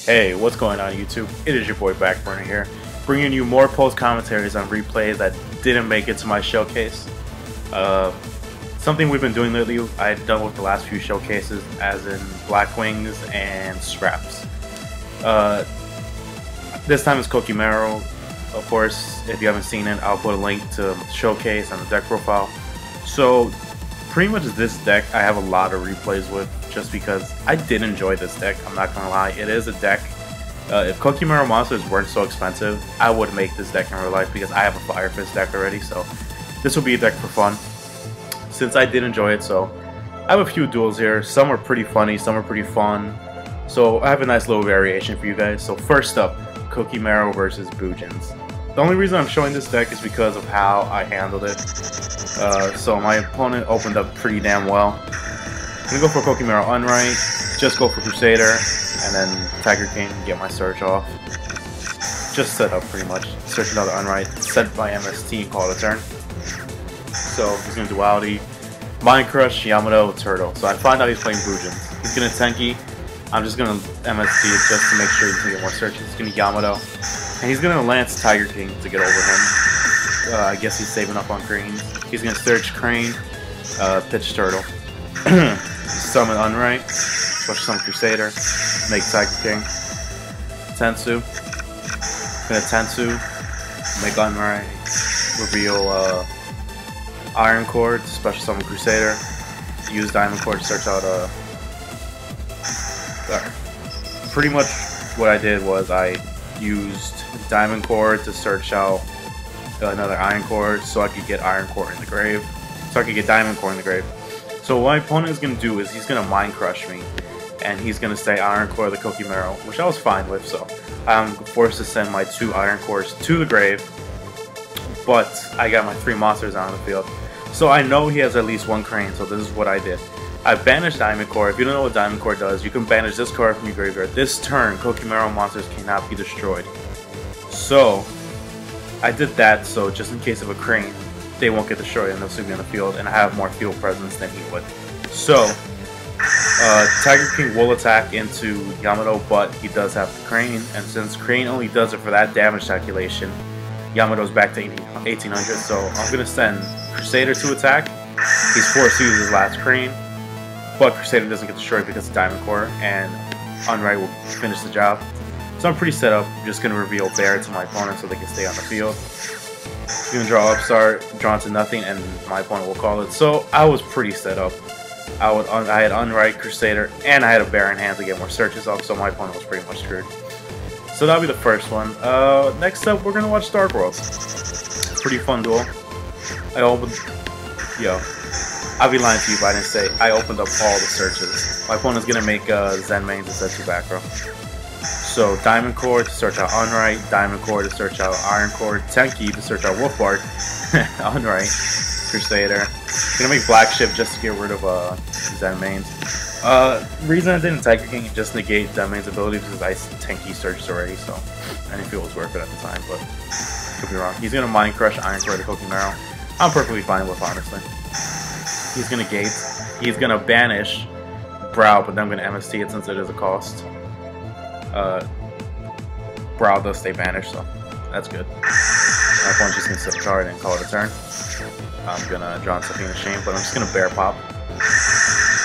Hey, what's going on YouTube? It is your boy Backburner here, bringing you more post commentaries on replays that didn't make it to my showcase. Something we've been doing lately, I've done with the last few showcases, as in Black Wings and Scraps. This time it's Koa'ki Meiru. Of course, if you haven't seen it, I'll put a link to the showcase and the deck profile. So, pretty much this deck I have a lot of replays with, just because I did enjoy this deck, I'm not gonna lie. It is a deck, if Koa'ki Meiru monsters weren't so expensive, I would make this deck in real life because I have a Fire Fist deck already, so this will be a deck for fun. Since I did enjoy it, so I have a few duels here. Some are pretty funny, some are pretty fun. So I have a nice little variation for you guys. So first up, Koa'ki Meiru versus Bujins. The only reason I'm showing this deck is because of how I handled it. So my opponent opened up pretty damn well. I'm gonna go for Koa'ki Meiru Unright, just go for Crusader, and then Tiger King, get my search off. Just set up pretty much. Search another Unright, set my MST, call it a turn. So he's gonna Duality, Mind Crush, Yamato, Turtle. So I find out he's playing Bujin. He's gonna Tenki. I'm just gonna MST it just to make sure he's gonna get more searches. He's gonna Yamato. And he's gonna Lance Tiger King to get over him. I guess he's saving up on Cranes. He's gonna search Crane, pitch Turtle. Summon Unright, push some Crusader, make Tiger King, Tensu, gonna Tensu, make Unright, reveal Iron Cord, special summon Crusader, use Diamond Cord to search out pretty much what I did was I used Diamond Cord to search out another Iron Cord so I could get Iron Cord in the grave, so I could get Diamond Cord in the grave. So what my opponent is going to do is he's going to Mind Crush me, and he's going to say Iron Core the Koa'ki Meiru, which I was fine with, so I'm forced to send my 2 Iron Cores to the grave, but I got my 3 monsters out on the field. So I know he has at least 1 Crane, so this is what I did. I banished Diamond Core. If you don't know what Diamond Core does, you can banish this card from your graveyard. This turn, Koa'ki Meiru monsters cannot be destroyed. So, I did that so just in case of a Crane, they won't get destroyed and they'll still be on the field, and I have more field presence than he would. So, Tiger King will attack into Yamato, but he does have the Crane, and since Crane only does it for that damage calculation, Yamato's back to 1800, so I'm going to send Crusader to attack. He's forced to use his last Crane, but Crusader doesn't get destroyed because of Diamond Core, and Unright will finish the job. So I'm pretty set up. I'm just going to reveal Bear to my opponent so they can stay on the field. He's going to draw Upstart, drawn to nothing, and my opponent will call it. So I was pretty set up. I had Unright, Crusader, and I had a Bear in hand to get more searches off, so my opponent was pretty much screwed. So that'll be the first one. Next up, we're going to watch Dark World. Pretty fun duel. I opened... Yo. I'll be lying to you if I didn't say I opened up all the searches. My opponent's going to make Zen Mains instead of 2 back row. So Diamond Core to search out Unright, Diamond Core to search out Iron Core, Tenki to search out Wolfbark, Unright, Crusader. Gonna make Black Shift just to get rid of Zen Mains. Reason I didn't Tiger King is just negate Zen Mains' ability because I Tenki searched already, so I didn't feel it was worth it at the time, but could be wrong. He's gonna Mind Crush Iron Core to Koa'ki Meiru. I'm perfectly fine with, honestly. He's gonna gate. He's gonna banish Brow, but then I'm gonna MST it since it is a cost. Brow does stay banished, so that's good. My opponent's just gonna set a card and call it a turn. I'm gonna draw Safina Shame, but I'm just gonna Bear Pop.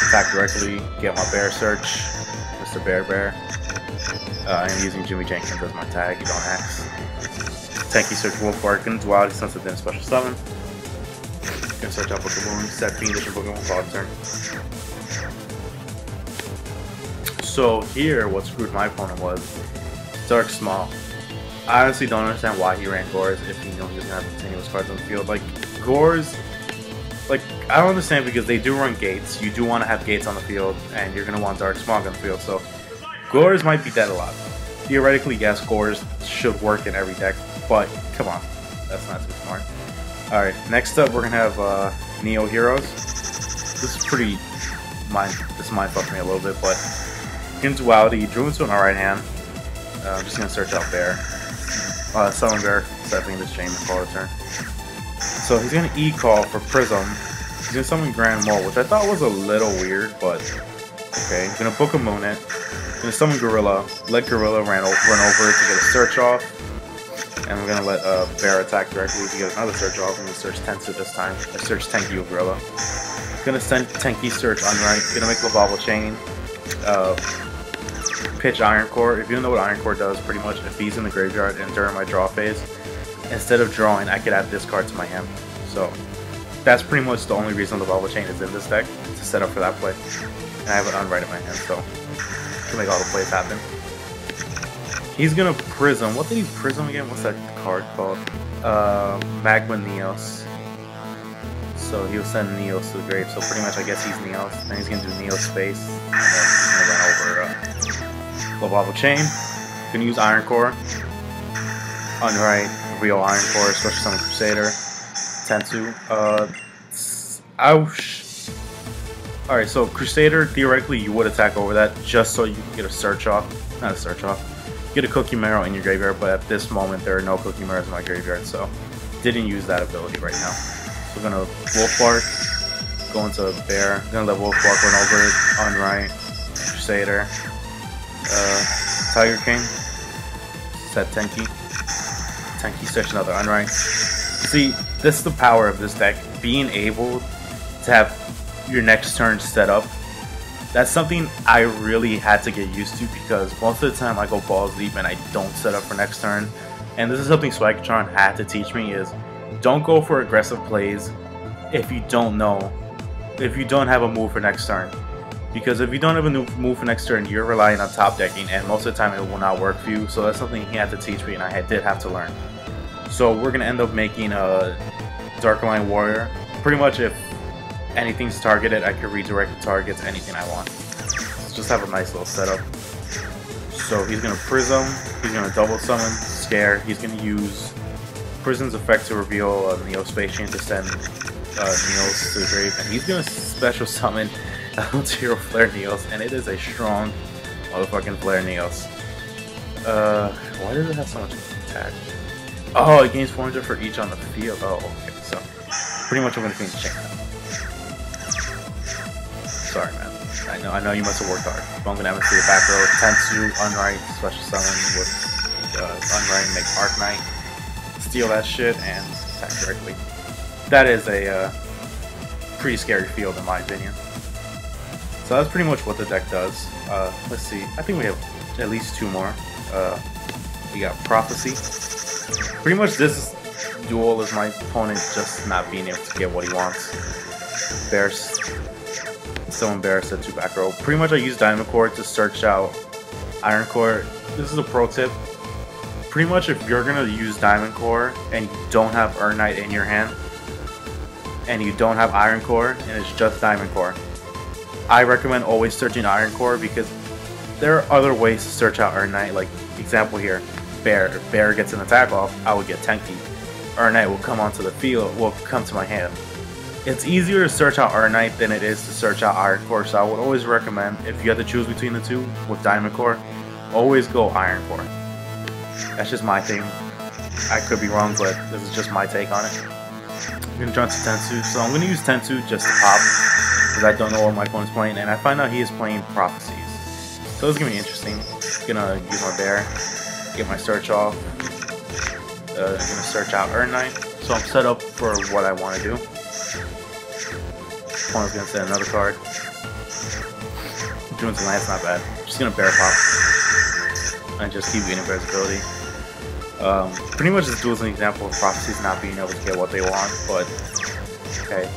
Attack directly, get my Bear Search, Mr. Bear. I'm using Jimmy Jenkins as my tag, you don't axe. Tenki search Wolfbark, and Duality since it didn't special summon. Gonna search out Book of Moon, set Fiendish and Pokemon, call it a turn. So here, what screwed my opponent was Dark Small. I honestly don't understand why he ran Gores if he knew he was going to have continuous cards on the field. Like, Gores, like, I don't understand because they do run gates. You do want to have gates on the field, and you're going to want Dark Smog on the field. So, Gores might be dead a lot. Theoretically, yes, Gores should work in every deck, but come on. That's not too smart. Alright, next up, we're going to have Neo Heroes. This is pretty... This might fuck me a little bit, but... In Duality, drew into an alright hand. I'm just going to search out Bear. Summon Bear, settling this chain and call it a turn. So he's going to E-Call for Prism. He's going to summon Grand Mole, which I thought was a little weird, but okay. He's going to Book of Moon it. Gonna summon Gorilla. Let Gorilla run over to get a search off. And we're gonna let Bear attack directly to get another search off. I'm gonna search Tensu this time. I search Tenki with Gorilla. Gonna send Tenki search on right. Gonna make Lavalval Chain. Pitch Iron Core. If you don't know what Iron Core does, pretty much if he's in the graveyard and during my draw phase, instead of drawing, I could add this card to my hand. So that's pretty much the only reason Lavalval Chain is in this deck, to set up for that play. And I have an Unwrite in my hand, so to make all the plays happen. He's gonna Prism. What did he Prism again? What's that card called? Magma Neos. So he'll send Neos to the grave. So pretty much I guess he's Neos. Then he's gonna do Neos Space. And then he's gonna run over Lavalval Chain. Gonna use Iron Core. Unwrite, real Iron Core, Special Summon Crusader. Tensu. Ouch. Alright, so Crusader, theoretically you would attack over that just so you can get a search off. Not a search off. Get a Cookie Marrow in your graveyard, but at this moment there are no Cookie Marrows in my graveyard, so didn't use that ability right now. So we're gonna Wolf Bark, go into Bear, gonna let Wolf Bark run over it, Unwrite, Crusader, Tiger King, set Tenki. Tenki search another Unwrite. See, this is the power of this deck, being able to have your next turn set up. That's something I really had to get used to, because most of the time I go balls deep and I don't set up for next turn. And this is something Swagtron had to teach me, is don't go for aggressive plays if you don't have a move for next turn. Because if you don't have a move for next turn, you're relying on top decking, and most of the time it will not work for you. So that's something he had to teach me, and I did have to learn. So we're going to end up making a Dark Line Warrior. Pretty much if anything's targeted, I can redirect the target to anything I want. Just have a nice little setup. So he's going to Prism, he's going to double summon, Scare, he's going to use Prism's effect to reveal a Neo Space Chain to send Neos to the grave, and he's going to special summon Zero Flare Neos, and it is a strong motherfucking Flare Neos. Why does it have so much attack? Oh, it gains 400 for each on the field. Oh, okay, so pretty much I'm going to finish checking that. Sorry, man. I know you must have worked hard. But I'm gonna have to see the back row. Tensu, Unwrite, special summon with Unwrite, make Arc Knight, steal that shit, and attack directly. That is a pretty scary field in my opinion. So that's pretty much what the deck does. Let's see. I think we have at least two more. We got Prophecy. Pretty much this duel is my opponent just not being able to get what he wants. Bears. So embarrassed at 2 back row. Pretty much I use Diamond Core to search out Iron Core. This is a pro tip. Pretty much if you're gonna use Diamond Core and you don't have Earn Knight in your hand, and you don't have Iron Core and it's just Diamond Core, I recommend always searching Iron Core, because there are other ways to search out Earn Knight. Like example here, Bear. If Bear gets an attack off, I would get Tenki. Earn Knight will come onto the field, will come to my hand. It's easier to search out Earn Knight than it is to search out Iron Core, so I would always recommend, if you had to choose between the two with Diamond Core, always go Iron Core. That's just my thing. I could be wrong, but this is just my take on it. I'm going to jump to Tensu, so I'm going to use Tensu just to pop, because I don't know what my opponent's playing, and I find out he is playing Prophecies. So it's going to be interesting. I'm going to use my Bear, get my search off. I'm going to search out Earn Knight, so I'm set up for what I want to do. Opponent's gonna send another card. Doing some Lance, not bad. Just gonna Bear Pop and just keep getting Bear's ability. Pretty much this duel is an example of Prophecies not being able to get what they want, but okay,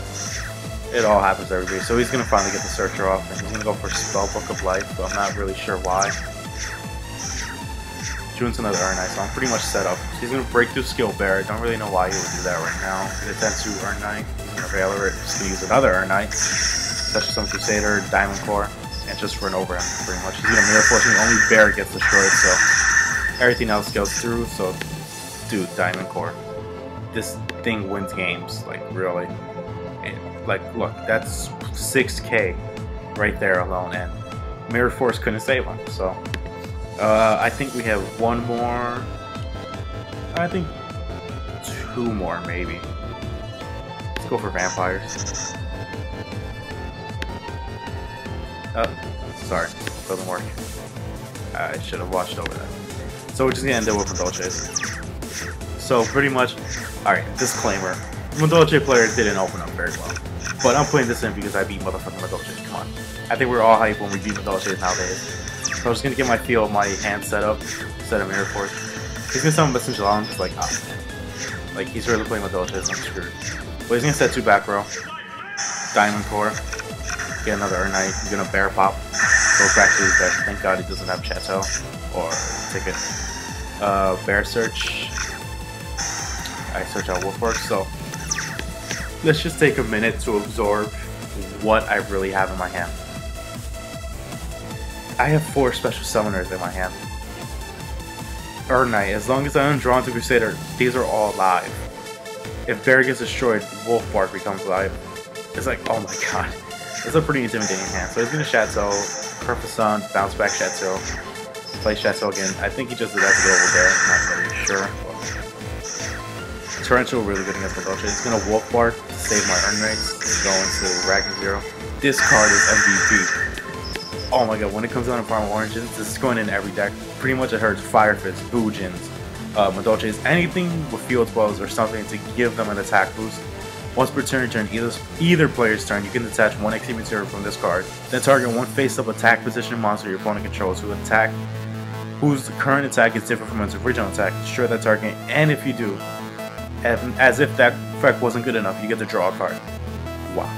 it all happens to everybody. So he's gonna finally get the Searcher off, and he's gonna go for Spellbook of Life, but I'm not really sure why. Doing another Earn Knight, so I'm pretty much set up. He's gonna break through Skill Bear. Don't really know why he would do that right now. He's gonna Tensu Earn Knight. Valor it, just gonna use another Earn Knight, Special Summon Crusader, Diamond Core, and just run over him pretty much. He's gonna Mirror Force me, only Bear gets destroyed, so everything else goes through. So, dude, Diamond Core, this thing wins games, like really. Like, look, that's 6K right there alone, and Mirror Force couldn't save him. So, I think we have one more. I think 2 more maybe. Go for Vampires. Sorry, doesn't work. I should have watched over that. So we're just gonna end it with Madolche. So pretty much, alright, disclaimer. Madolche player didn't open up very well. But I'm putting this in because I beat motherfucking Madolche. Come on. I think we're all hyped when we beat Madolche nowadays. So I'm just gonna get my feel of my hand set up, set of Meiru Force. He's gonna summon Messenger on, just like, ah, man. Like, he's really playing Madolche, so I'm screwed. But he's gonna set 2 back row, Diamond Core, get another Earnite, he's gonna Bear Pop, go back to his deck. Thank God he doesn't have Chateau or Ticket. Bear Search. I search out Wolfwork, so let's just take a minute to absorb what I really have in my hand. I have 4 special summoners in my hand. Earnite, as long as I undrawn to Crusader, these are all live. If Bear gets destroyed, Wolfbark becomes live. It's like, oh my god. It's a pretty intimidating hand. So he's gonna Chateau, Kerfusan, bounce back Chateau, play Chateau again. I think he just did that to go over there, I'm not really sure. Torrential really good against Madolche. He's gonna Wolfbark to save my Earnrites, go into Ragnar Zero. This card is MVP. Oh my god, when it comes down to Primal Origins, this is going in every deck. Pretty much it hurts Fire Fist, Bujins, Madolches, anything with field spells or something to give them an attack boost. Once per turn, either player's turn, you can detach 1 XP material from this card. Then target 1 face-up attack position monster your opponent controls whose current attack is different from its original attack. Destroy that target, and if you do, as if that effect wasn't good enough, you get to draw a card. Wow.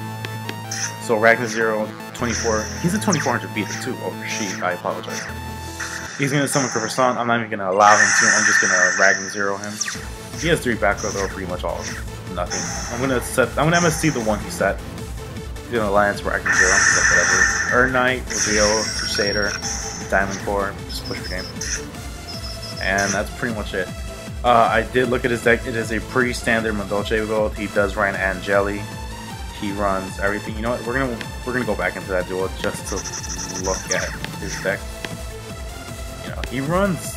So Ragnar Zero, 24. He's a 2400 beater too. Oh, she. I apologize. He's gonna summon Kerfusan. I'm not even gonna allow him to. I'm just gonna Ragnar Zero him. He has 3 back row, though, pretty much all of them. Nothing. I'm gonna MSC the one he set. He's gonna Alliance Ragnar Zero. Like whatever. Earnite, Reveal, Crusader, Diamond Core. Just push the game. And that's pretty much it. I did look at his deck. It is a pretty standard Madolche build. He does run Angeli. He runs everything. You know what? We're gonna go back into that duel just to look at his deck. You know, he runs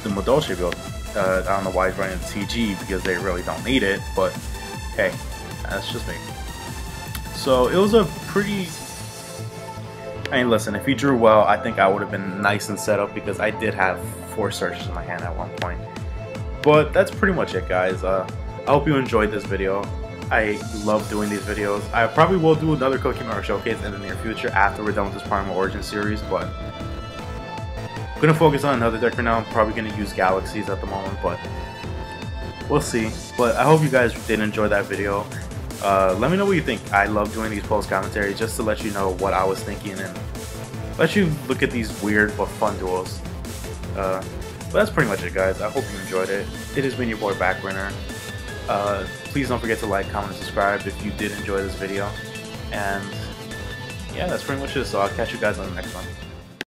the Madolche build. I don't know why he's running TG because they really don't need it, but hey, that's just me. So it was a pretty. I mean, listen, if he drew well, I think I would have been nice and set up because I did have 4 searches in my hand at one point. But that's pretty much it, guys. I hope you enjoyed this video. I love doing these videos. I probably will do another Koa'ki showcase in the near future after we're done with this Primal Origin series, but I'm gonna focus on another deck for now. I'm probably gonna use Galaxies at the moment, but we'll see. But I hope you guys did enjoy that video. Let me know what you think. I love doing these post commentaries just to let you know what I was thinking and let you look at these weird but fun duels. But that's pretty much it, guys. I hope you enjoyed it. It has been your boy Backwinner. Please don't forget to like, comment, and subscribe if you did enjoy this video. And yeah, that's pretty much it. So I'll catch you guys on the next one.